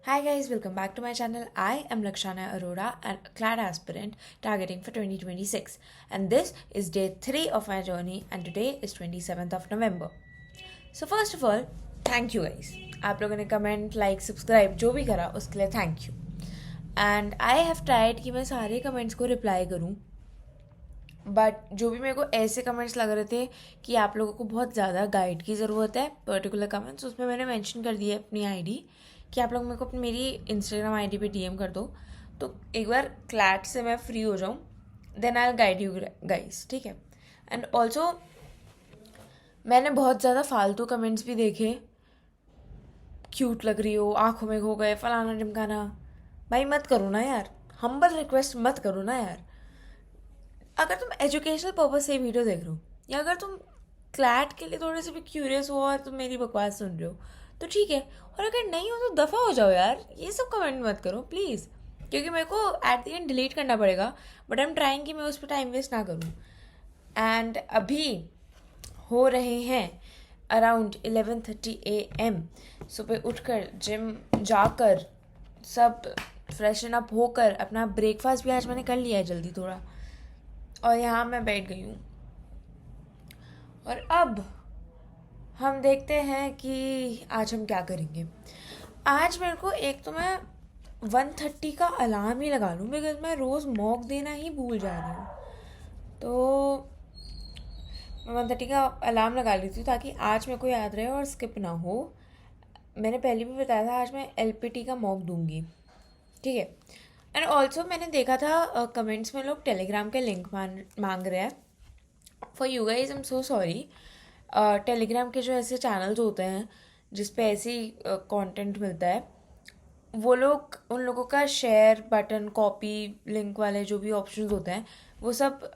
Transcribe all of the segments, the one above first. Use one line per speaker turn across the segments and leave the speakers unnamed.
Hi guys, welcome back to my channel. I am Lakshana Arora, a CLAD aspirant targeting for 2026, and this is day 3 of my journey, and today is 27th of November. So first of all, thank you guys. आप लोगों ने comment like subscribe जो भी करा उसके लिए thank you. And I have tried कि मैं सारे कमेंट्स को रिप्लाई करूँ, बट जो भी मेरे को ऐसे कमेंट्स लग रहे थे कि आप लोगों को बहुत ज़्यादा गाइड की ज़रूरत है पर्टिकुलर कमेंट्स, उसमें मैंने मेंशन कर दिया अपनी आईडी कि आप लोग मेरे को अपनी मेरी इंस्टाग्राम आईडी पे डीएम कर दो, तो एक बार क्लैट से मैं फ्री हो जाऊँ, then I guide you guys, ठीक है. एंड ऑल्सो मैंने बहुत ज़्यादा फालतू कमेंट्स भी देखे, क्यूट लग रही हो, आंखों में खो गए, फलाना ढिमकाना. भाई मत करो ना यार, हम्बल रिक्वेस्ट मत करो ना यार. अगर तुम एजुकेशनल पर्पज से वीडियो देख रहे हो या अगर तुम क्लैट के लिए थोड़े से भी क्यूरियस हो और तुम मेरी बकवास सुन रहे हो तो ठीक है, और अगर नहीं हो तो दफ़ा हो जाओ यार. ये सब कमेंट मत करो प्लीज़, क्योंकि मेरे को एट द एंड डिलीट करना पड़ेगा, बट आई एम ट्राइंग कि मैं उस पर टाइम वेस्ट ना करूँ. एंड अभी हो रहे हैं अराउंड 11:30 AM. सुबह उठकर जिम जाकर सब फ्रेशन अप होकर अपना ब्रेकफास्ट भी आज मैंने कर लिया है जल्दी थोड़ा, और यहाँ मैं बैठ गई हूँ. और अब हम देखते हैं कि आज हम क्या करेंगे. आज मेरे को एक तो मैं 1:30 का अलार्म ही लगा लूँ, बिकॉज मैं रोज़ मॉक देना ही भूल जा रही हूँ. तो मैं 1:30 का अलार्म लगा लेती हूँ ताकि आज मेरे को याद रहे और स्किप ना हो. मैंने पहले भी बताया था आज मैं एलपीटी का मॉक दूंगी, ठीक है. एंड ऑल्सो मैंने देखा था कमेंट्स में लोग टेलीग्राम के लिंक मांग रहे हैं. For you guys I am so sorry. Telegram के जो ऐसे चैनल्स होते हैं जिस पे ऐसी कंटेंट मिलता है, वो लोग उन लोगों का शेयर बटन, कॉपी लिंक वाले जो भी ऑप्शंस होते हैं वो सब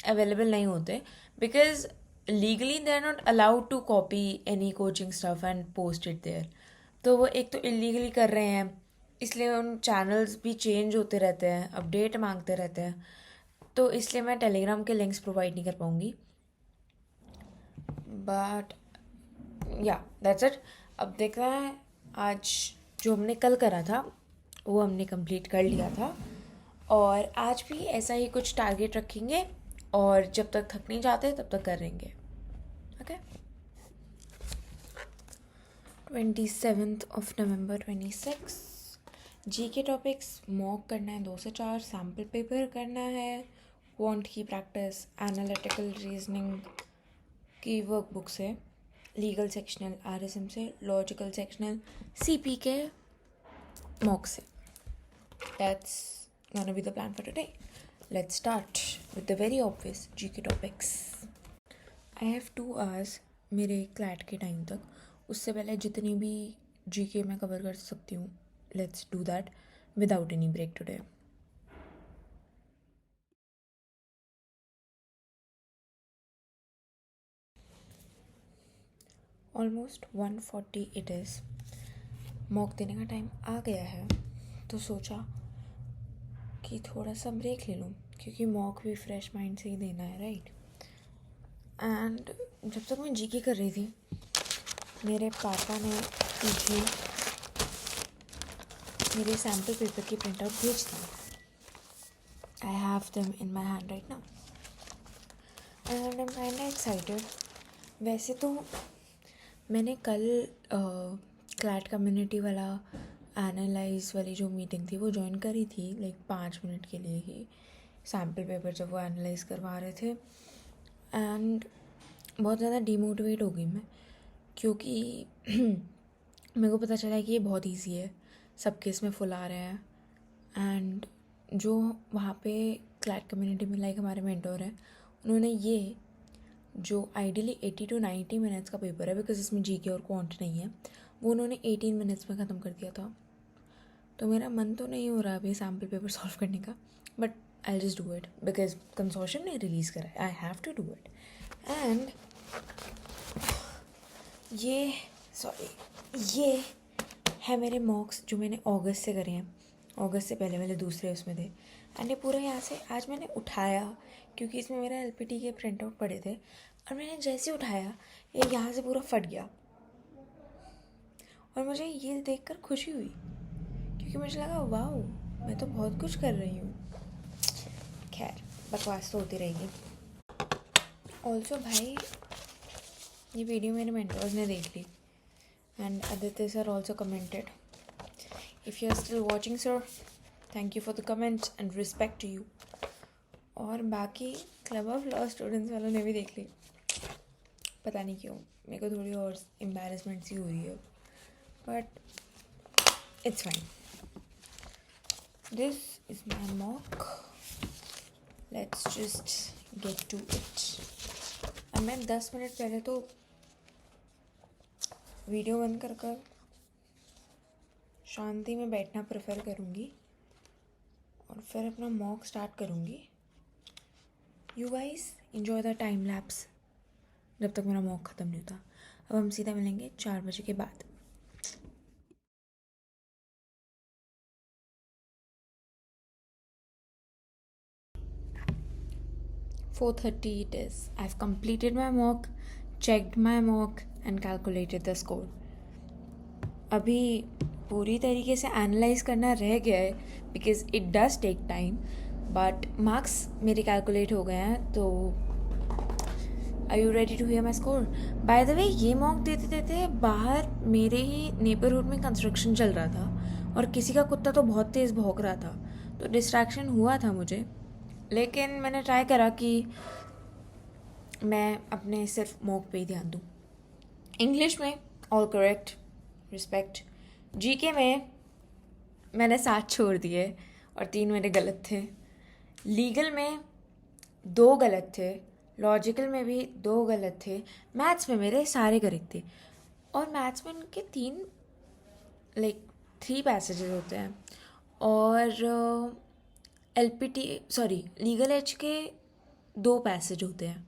अवेलेबल नहीं होते, because legally they are not allowed to copy any coaching stuff and post it there. तो वो एक तो इलीगली कर रहे हैं, इसलिए उन चैनल्स भी चेंज होते रहते हैं, अपडेट मांगते रहते हैं, तो इसलिए मैं टेलीग्राम के लिंक्स प्रोवाइड नहीं कर पाऊँगी. बट या दैट्स इट. अब देखना है, आज जो हमने कल करा था वो हमने कंप्लीट कर लिया था, और आज भी ऐसा ही कुछ टारगेट रखेंगे और जब तक थक नहीं जाते तब तक करेंगे. ओके. 27 November 2026. जी के टॉपिक्स मॉक करना है 2 से 4, सैम्पल पेपर करना है, क्वांट की प्रैक्टिस, एनालिटिकल रीजनिंग की वर्कबुक से, लीगल सेक्शनल आरएसएम से, लॉजिकल सेक्शनल सीपी के मॉक से. That's gonna be the plan for today. Let's start with the very obvious GK topics. I have 2 hours मेरे CLAT के time तक. उससे पहले जितनी भी GK मैं कवर कर सकती हूँ, let's do that without any break today. Almost 1:40 it is. Mock देने का टाइम आ गया है, तो सोचा कि थोड़ा सा ब्रेक ले लूँ, क्योंकि मॉक भी फ्रेश माइंड से ही देना है, राइट. एंड जब तक मैं जीके कर रही थी, मेरे पापा ने पीछे मेरे सैम्पल पेपर की प्रिंट आउट भेज दी. I have them in my hand right now and I am kind excited. वैसे तो मैंने कल क्लैट कम्युनिटी वाला एनालाइज वाली जो मीटिंग थी वो ज्वाइन करी थी, लाइक 5 मिनट के लिए ही, सैम्पल पेपर जब वो एनालाइज करवा रहे थे. एंड बहुत ज़्यादा डीमोटिवेट हो गई मैं, क्योंकि मेरे को पता चला कि ये बहुत इजी है, सबके इसमें फुल आ रहे हैं. एंड जो वहाँ पे क्लैट कम्युनिटी में लाइक हमारे मेंटोर हैं, उन्होंने ये जो आइडियली 80 to 90 मिनट्स का पेपर है, बिकॉज इसमें जीके और क्वांट नहीं है, वो उन्होंने 18 मिनट्स में ख़त्म कर दिया था. तो मेरा मन तो नहीं हो रहा अभी सैम्पल पेपर सॉल्व करने का, but I just do it because consortium ने रिलीज़ करा है, I have to do it. And ये है मेरे मॉक्स जो मैंने अगस्त से करे हैं, अगस्त से पहले वाले दूसरे उसमें थे. एंड ये पूरा यहाँ से आज मैंने उठाया, क्योंकि इसमें मेरा एलपीटी के प्रिंट आउट पड़े थे, और मैंने जैसे उठाया ये यहाँ से पूरा फट गया, और मुझे ये देखकर खुशी हुई क्योंकि मुझे लगा वाओ मैं तो बहुत कुछ कर रही हूँ. खैर बकवास तो होती रहेगी. ऑल्सो भाई ये वीडियो मेरे मेंटर्स ने देख ली and Aditya sir also commented. If you are still watching sir, thank you for the comments and respect to you. और बाकी क्लब ऑफ लॉ स्टूडेंट्स वालों ने भी देख ली. पता नहीं क्यों मेरे को थोड़ी और एम्बैरेसमेंट सी हो रही है, but it's fine. This is my mock. Let's just get to it. अब मैं 10 मिनट पहले तो वीडियो बंद कर कर शांति में बैठना प्रेफर करूँगी और फिर अपना मॉक स्टार्ट करूँगी. You guys enjoy the time lapse जब तक मेरा मॉक ख़त्म नहीं होता. अब हम सीधा मिलेंगे 4 बजे के बाद. "4:30 it is. I've completed my mock, checked my mock and calculated the score." अभी पूरी तरीके से एनालाइज करना रह गया है because it does take time, but marks मेरे कैलकुलेट हो गए हैं. तो are you ready to hear my score? By the way ये मॉक देते देते बाहर मेरे ही नेबरहुड में कंस्ट्रक्शन चल रहा था और किसी का कुत्ता तो बहुत तेज़ भौंक रहा था, तो डिस्ट्रैक्शन हुआ था मुझे. लेकिन मैंने ट्राई करा कि मैं अपने सिर्फ मॉक पे ही ध्यान दूँ. इंग्लिश में ऑल करेक्ट, रिस्पेक्ट. जीके में मैंने 7 छोड़ दिए और 3 मेरे गलत थे. लीगल में 2 गलत थे. लॉजिकल में भी 2 गलत थे. मैथ्स में मेरे सारे करेक्ट थे. और मैथ्स में उनके 3 पैसेजेस होते हैं और लीगल एज के 2 पैसेज होते हैं.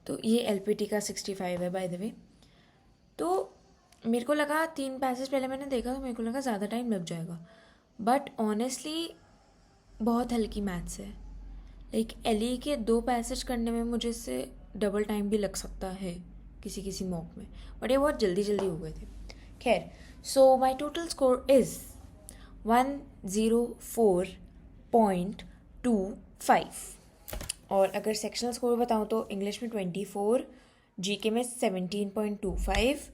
तो ये एलपीटी का 65 है बाय द वे. तो मेरे को लगा 3 पैसेज पहले मैंने देखा तो मेरे को लगा ज़्यादा टाइम लग जाएगा, बट ऑनेस्टली बहुत हल्की मैथ्स है. एलई के 2 पैसेज करने में मुझे इससे डबल टाइम भी लग सकता है किसी मॉक में, बट ये बहुत जल्दी हो गए थे. खैर, सो माई टोटल स्कोर इज़ 104.25. और अगर सेक्शनल स्कोर बताऊँ तो इंग्लिश में 24, जीके में 17.25,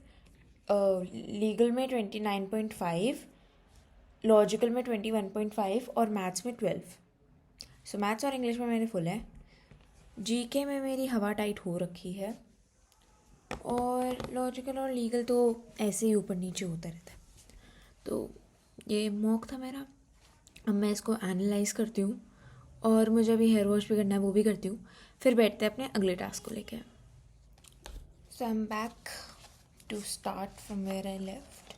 लीगल में 29.5, लॉजिकल में 21.5 और मैथ्स में 12. सो मैथ्स और इंग्लिश में मेरे फुल है. जीके में मेरी हवा टाइट हो रखी है और लॉजिकल और लीगल तो ऐसे ही ऊपर नीचे होता रहता है. तो ये मॉक था मेरा. अब मैं इसको एनालाइज करती हूँ और मुझे अभी हेयर वॉश भी करना है, वो भी करती हूँ. फिर बैठते हैं अपने अगले टास्क को लेके. So I am back to start from where I left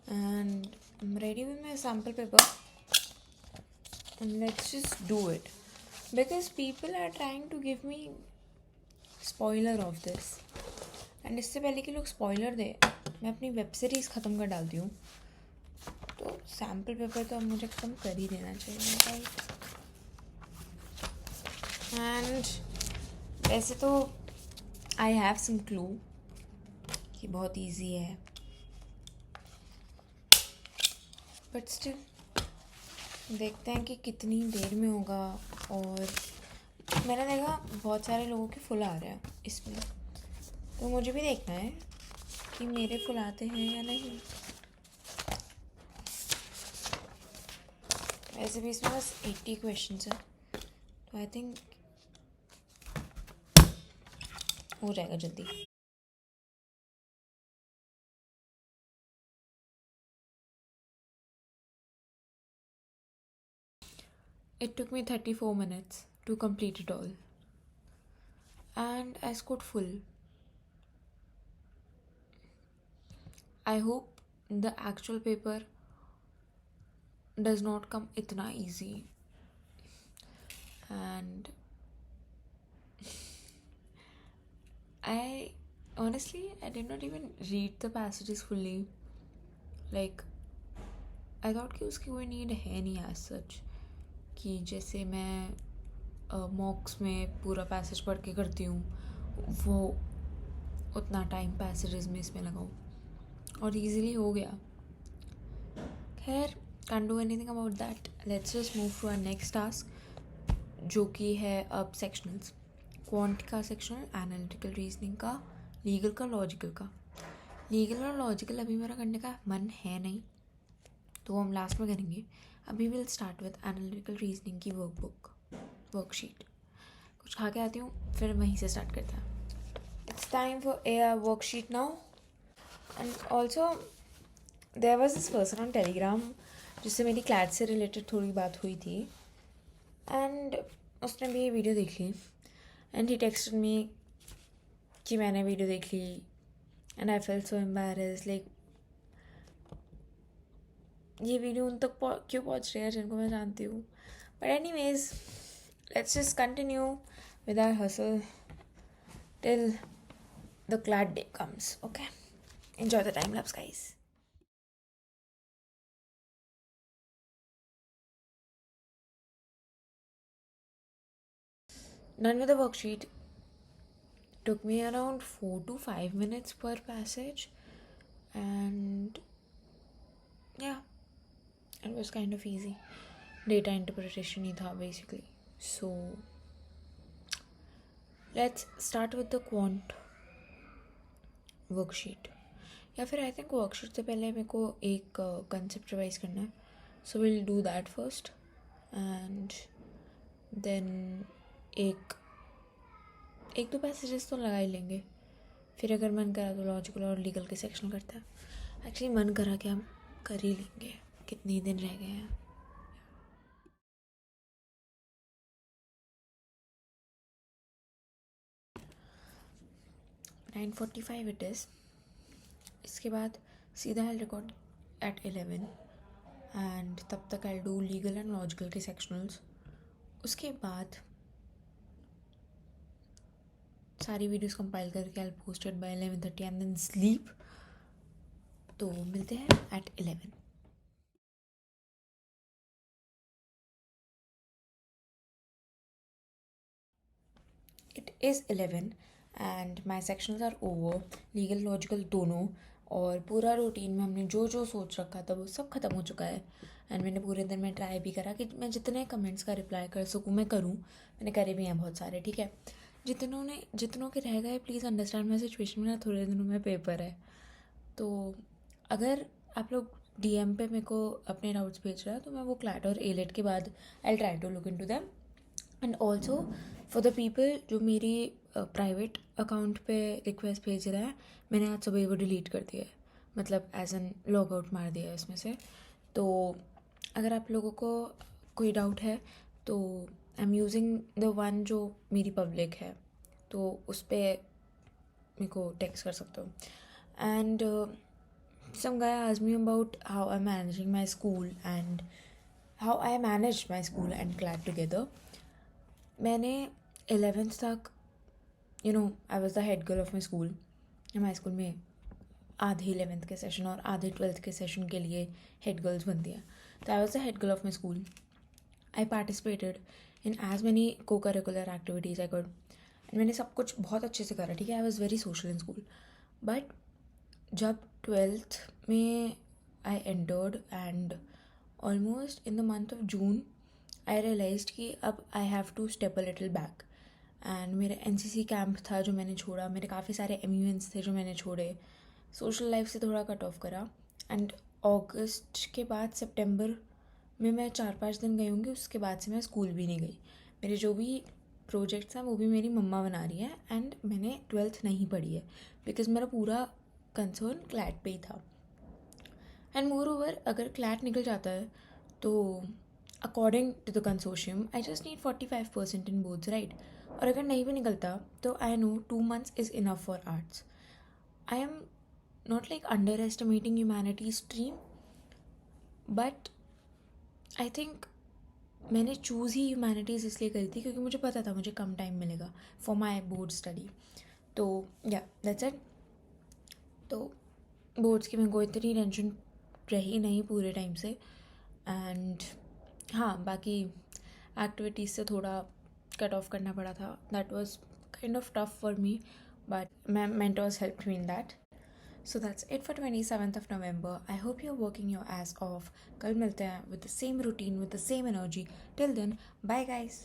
and I am ready with my sample paper. And let's just do it because people are trying to give me spoiler of this. And इससे पहले कि लोग spoiler दे मैं अपनी web series ख़त्म कर डालती हूँ. तो सैम्पल पेपर तो अब मुझे ख़त्म कर ही देना चाहिए राइट. एंड वैसे तो आई हैव सम क्लू कि बहुत ईजी है, बट स्टिल देखते हैं कि कितनी देर में होगा. और मैंने देखा बहुत सारे लोगों के फुल आ रहे हैं इसमें, तो मुझे भी देखना है कि मेरे फुल आते हैं या नहीं. वैसे भी इसमें बस 80 क्वेश्चंस हैं, तो आई थिंक हो जाएगा जल्दी. It took me 34 minutes to complete it all. And I scored full. I hope the actual paper does not come itna easy. And I did not even read the passages fully. I thought कि उसकी कोई need है नहीं as such. कि जैसे मैं मॉक्स में पूरा पैसेज पढ़ के करती हूँ वो उतना टाइम पैसेजेस में इसमें लगाऊँ और इजीली हो गया. खैर, can't do anything about that. Let's just move to our next task, जो कि है अब sectionals. क्वांट का सेक्शनल, एनालिटिकल रीजनिंग का, लीगल का, लॉजिकल का. लीगल और लॉजिकल अभी मेरा करने का मन है नहीं, तो हम लास्ट में करेंगे. अभी will start with analytical reasoning की वर्कशीट. कुछ खा के आती हूँ, फिर वहीं से स्टार्ट करते हैं. It's time for a worksheet now. And also there was this person on Telegram जिससे मेरी क्लैट से रिलेटेड थोड़ी बात हुई थी, एंड उसने भी ये वीडियो देख ली, एंड ही टेक्स्टेड मी कि मैंने वीडियो देख ली, and I felt so embarrassed. Like, ये वीडियो उन तक क्यों पहुंच रही है जिनको मैं जानती हूँ. But anyways, let's just continue with our hustle till the CLAT day comes. Okay, enjoy the time lapse guys. Done with the worksheet. Took me around 4 to 5 minutes per passage, and yeah, it was kind of easy. Data interpretation ही था basically. So let's start with the quant worksheet. या फिर I think worksheet से पहले मेरे को एक concept revise करना है, so will do that first, and then एक दो पैसेजेस तो लगा ही लेंगे. फिर अगर मन करा तो लॉजिकल और लीगल के सेक्शन करते हैं. एक्चुअली मन करा कि हम कर ही लेंगे, कितने दिन रह गए हैं. 9:45 इट इज़. इसके बाद सीधा आई रिकॉर्ड एट 11, एंड तब तक I do legal and logical के सेक्शनल्स. उसके बाद सारी वीडियोस कंपाइल करके I posted by 11:30 and then sleep. तो मिलते हैं at 11. It is 11 and my sections are over, legal logical दोनों. और पूरा रूटीन में हमने जो जो सोच रखा था वो सब ख़त्म हो चुका है. एंड मैंने पूरे दिन में ट्राई भी करा कि मैं जितने कमेंट्स का रिप्लाई कर सकूँ मैं करूँ. मैंने करे भी हैं बहुत सारे, ठीक है. जितनों के रह गए, प्लीज़ अंडरस्टैंड माई सिचुएशन. मेरा थोड़े दिनों में पेपर है, तो अगर आप लोग DM पे मेरे को अपने डाउट्स भेज रहे हैं तो मैं वो क्लैट और एलेट के बाद I try to look into them. And also for the people जो मेरी प्राइवेट अकाउंट पे रिक्वेस्ट भेज रहा है, मैंने आज सुबह वो डिलीट कर दिया है, मतलब एज एन लॉग आउट मार दिया है इसमें से. तो अगर आप लोगों को कोई डाउट है तो I am using the one जो मेरी पब्लिक है, तो उस पर मेरे को टेक्स्ट कर सकते हो. And some guy asked me about how I'm managing my school and how I managed my school and CLAT together. मैंने 11th तक, I was the head girl of my school. हमारे स्कूल में आधे 11th के session और आधे 12th के session के लिए हेड गर्ल्स बनती हैं. तो I was the head girl of my school. I participated in as many co curricular activities I could, and मैंने सब कुछ बहुत अच्छे से करा, ठीक है. I was very social in school. But जब 12th में I entered and almost in the month of June I realized कि अब I have to step a little back. And मेरा NCC कैंप था जो मैंने छोड़ा, मेरे काफ़ी सारे MUNs थे जो मैंने छोड़े, सोशल लाइफ से थोड़ा कट ऑफ करा. एंड अगस्त के बाद सितंबर में मैं 4-5 दिन गई होंगी, उसके बाद से मैं स्कूल भी नहीं गई. मेरे जो भी प्रोजेक्ट्स हैं वो भी मेरी मम्मा बना रही हैं, एंड मैंने 12th नहीं पढ़ी है बिकॉज मेरा पूरा कंसर्न क्लैट पे ही था. एंड मोर ओवर अगर क्लैट निकल जाता है तो according to the consortium I just need 45% in boards, right. और अगर नहीं भी निकलता तो I know 2 months is enough for arts. I am not like underestimating humanity stream, but I think मैंने चूज़ ही ह्यूमैनिटीज़ इसलिए करी थी क्योंकि मुझे पता था मुझे कम टाइम मिलेगा फॉर माई बोर्ड स्टडी. तो या दैट्स इट. तो बोर्ड्स की मेरे को इतनी टेंशन रही नहीं पूरे टाइम से. एंड हाँ, बाकी एक्टिविटीज़ से थोड़ा कट ऑफ करना पड़ा था. That was kind of tough for me, but my mentors helped me in that. So that's it for 27th of November. I hope you're working your ass off. कल मिलते हैं with the same routine, with the same energy. Till then, bye guys.